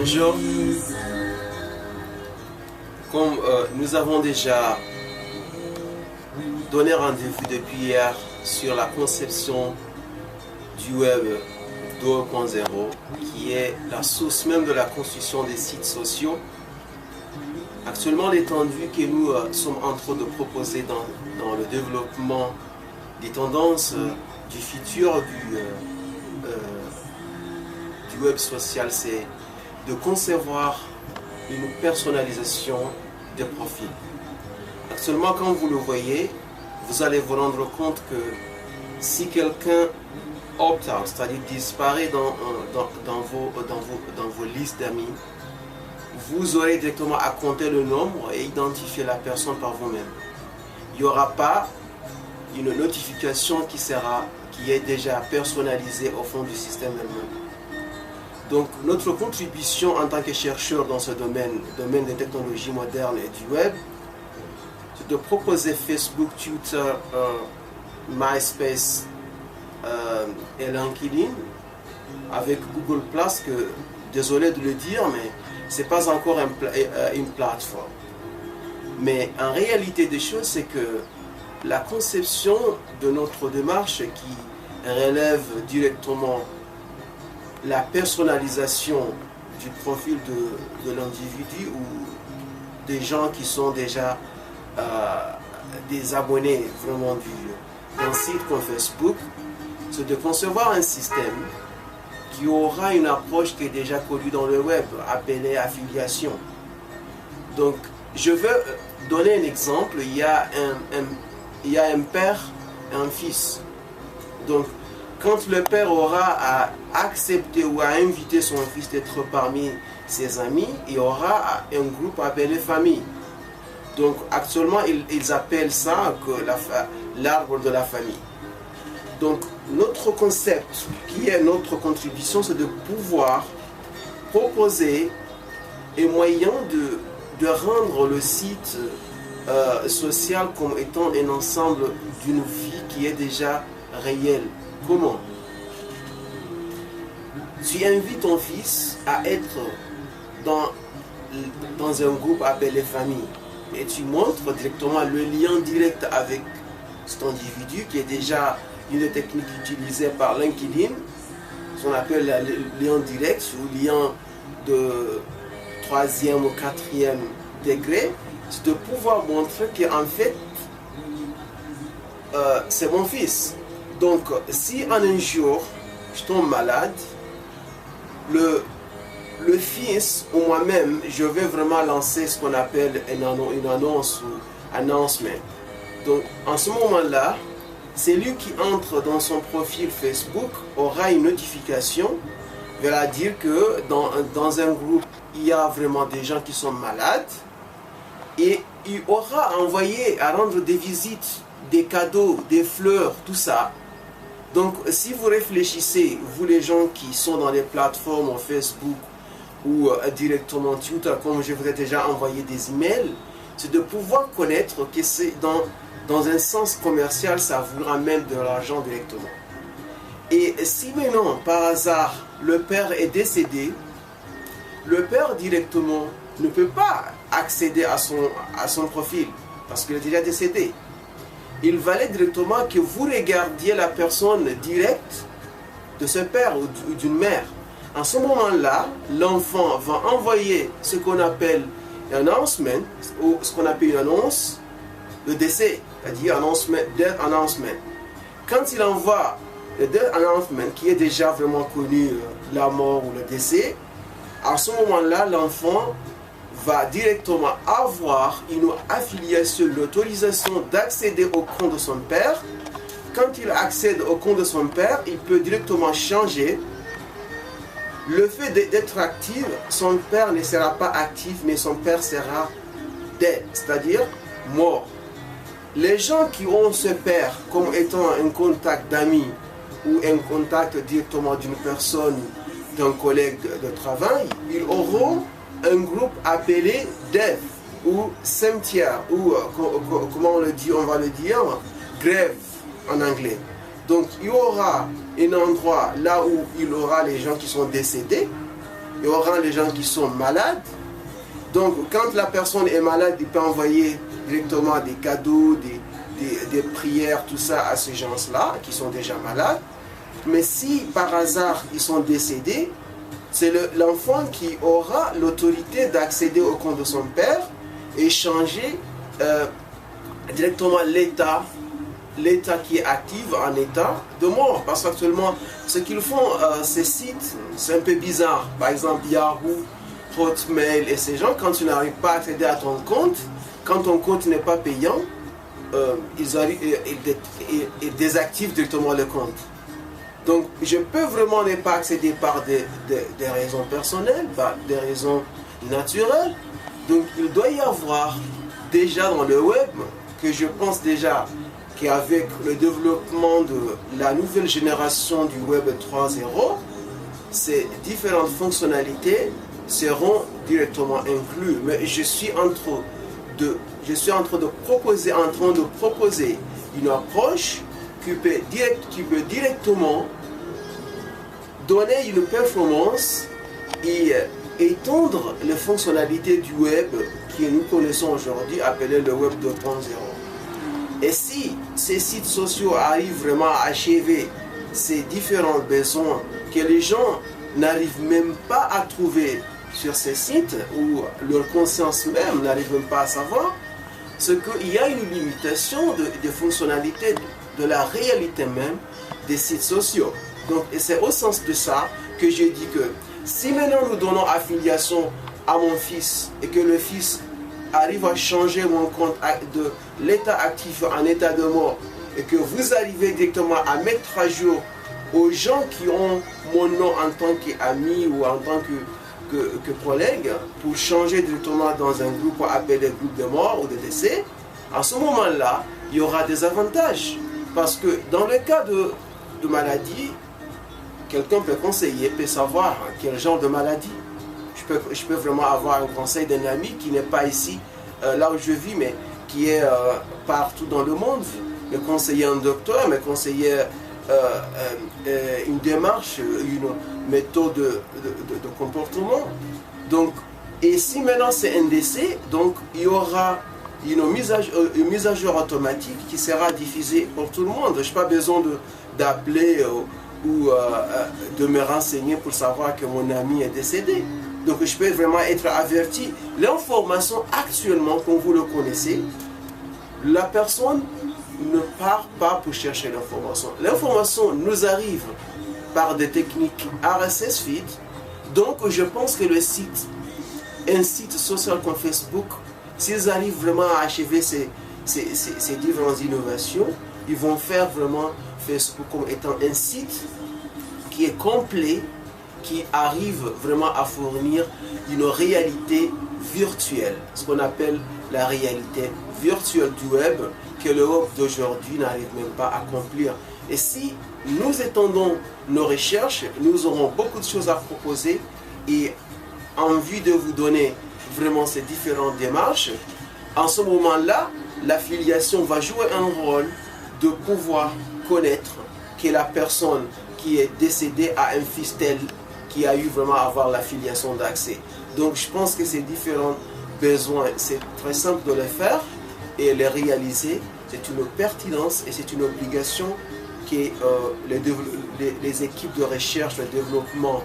Bonjour. Comme nous avons déjà donné rendez-vous depuis hier sur la conception du web 2.0, qui est la source même de la construction des sites sociaux. Actuellement, l'étendue que nous sommes en train de proposer dans le développement des tendances du futur du web social, c'est de concevoir une personnalisation des profils. Actuellement, quand vous le voyez, vous allez vous rendre compte que si quelqu'un opt-out, c'est-à-dire disparaît dans vos listes d'amis, vous aurez directement à compter le nombre et identifier la personne par vous-même. Il n'y aura pas une notification qui est déjà personnalisée au fond du système même. Donc notre contribution en tant que chercheur dans ce domaine des technologies modernes et du web, c'est de proposer Facebook, Twitter, MySpace et LinkedIn avec Google+, que désolé de le dire, mais c'est pas encore une plateforme. Mais en réalité des choses, c'est que la conception de notre démarche qui relève directement la personnalisation du profil de l'individu ou des gens qui sont déjà des abonnés vraiment d'un site comme Facebook, c'est de concevoir un système qui aura une approche qui est déjà connue dans le web, appelée affiliation. Donc, je veux donner un exemple. Il y a un père et un fils. Donc, quand le père aura à accepter ou à inviter son fils d'être parmi ses amis, il y aura un groupe appelé famille. Donc, actuellement, ils appellent ça l'arbre de la famille. Donc, notre concept, qui est notre contribution, c'est de pouvoir proposer un moyen de rendre le site social comme étant un ensemble d'une vie qui est déjà réelle. Comment? Tu invites ton fils à être dans un groupe appelé famille et tu montres directement le lien direct avec cet individu qui est déjà une technique utilisée par LinkedIn, ce qu'on appelle le lien direct ou lien de 3e ou 4e degré, c'est de pouvoir montrer qu'en fait, c'est mon fils. Donc, si en un jour, je tombe malade, le fils ou moi-même, je vais vraiment lancer ce qu'on appelle une annonce ou announcement. Donc, en ce moment-là, celui qui entre dans son profil Facebook aura une notification, va dire que dans un groupe, il y a vraiment des gens qui sont malades et il aura envoyé à rendre des visites, des cadeaux, des fleurs, tout ça. Donc, si vous réfléchissez, vous les gens qui sont dans les plateformes Facebook ou directement Twitter, comme je vous ai déjà envoyé des emails, c'est de pouvoir connaître que c'est dans un sens commercial, ça vous ramène de l'argent directement. Et si maintenant, par hasard, le père est décédé, le père directement ne peut pas accéder à son profil parce qu'il est déjà décédé. Il valait directement que vous regardiez la personne directe de ce père ou d'une mère. En ce moment-là, l'enfant va envoyer ce qu'on appelle un announcement, ou ce qu'on appelle une annonce de décès, c'est-à-dire death announcement. Quand il envoie le death announcement, qui est déjà vraiment connu, la mort ou le décès, à ce moment-là, l'enfant va directement avoir une affiliation, l'autorisation d'accéder au compte de son père. Quand il accède au compte de son père, il peut directement changer. Le fait d'être actif, son père ne sera pas actif, mais son père sera dead, c'est-à-dire mort. Les gens qui ont ce père comme étant un contact d'ami ou un contact directement d'une personne, d'un collègue de travail, ils auront un groupe appelé Death ou cimetière ou comment on va le dire, grave en anglais. Donc il y aura un endroit là où il y aura les gens qui sont décédés il y aura les gens qui sont malades. Donc quand la personne est malade, il peut envoyer directement des cadeaux, des prières, tout ça à ces gens-là qui sont déjà malades. Mais si par hasard ils sont décédés, c'est l'enfant qui aura l'autorité d'accéder au compte de son père et changer directement l'état qui est actif en état de mort. Parce qu'actuellement, ce qu'ils font, ces sites, c'est un peu bizarre. Par exemple, Yahoo, Hotmail et ces gens, quand tu n'arrives pas à accéder à ton compte, quand ton compte n'est pas payant, ils désactivent directement le compte. Donc, je peux vraiment ne pas accéder par des raisons personnelles, par des raisons naturelles. Donc, il doit y avoir déjà dans le web, que je pense déjà qu'avec le développement de la nouvelle génération du web 3.0, ces différentes fonctionnalités seront directement incluses. Mais je suis en train de proposer une approche qui peut directement donner une performance et étendre les fonctionnalités du web que nous connaissons aujourd'hui, appelé le web 2.0. Et si ces sites sociaux arrivent vraiment à achever ces différents besoins que les gens n'arrivent même pas à trouver sur ces sites, ou leur conscience même n'arrive même pas à savoir, c'est qu'il y a une limitation des fonctionnalités de la réalité même des sites sociaux. Donc, et c'est au sens de ça que j'ai dit que si maintenant nous donnons affiliation à mon fils et que le fils arrive à changer mon compte de l'état actif en état de mort et que vous arrivez directement à mettre à jour aux gens qui ont mon nom en tant qu'ami ou en tant que collègue pour changer directement dans un groupe appelé groupe de mort ou de décès, à ce moment-là, il y aura des avantages. Parce que dans le cas de maladie, quelqu'un peut conseiller, peut savoir quel genre de maladie. Je peux vraiment avoir un conseil d'un ami qui n'est pas ici, là où je vis, mais qui est partout dans le monde. Me conseiller un docteur, me conseiller une démarche, une méthode de comportement. Donc, et si maintenant c'est un décès, donc il y aura une mise à jour automatique qui sera diffusée pour tout le monde. Je n'ai pas besoin d'appeler ou de me renseigner pour savoir que mon ami est décédé. Donc je peux vraiment être averti. L'information actuellement, comme vous le connaissez, la personne ne part pas pour chercher l'information. L'information nous arrive par des techniques RSS feed. Donc je pense que un site social comme Facebook, s'ils arrivent vraiment à achever ces différentes innovations, ils vont faire vraiment Facebook comme étant un site qui est complet, qui arrive vraiment à fournir une réalité virtuelle, ce qu'on appelle la réalité virtuelle du web, que le web d'aujourd'hui n'arrive même pas à accomplir. Et si nous étendons nos recherches, nous aurons beaucoup de choses à proposer et en vue de vous donner vraiment ces différentes démarches. En ce moment-là, l'affiliation va jouer un rôle de pouvoir connaître que la personne qui est décédée a un fils tel qui a eu vraiment à avoir l'affiliation d'accès. Donc je pense que ces différents besoins, c'est très simple de les faire et les réaliser. C'est une pertinence et c'est une obligation que les équipes de recherche, le développement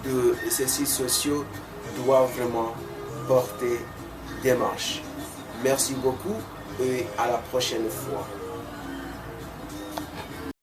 de ces sites sociaux doivent vraiment porter démarche. Merci beaucoup et à la prochaine fois.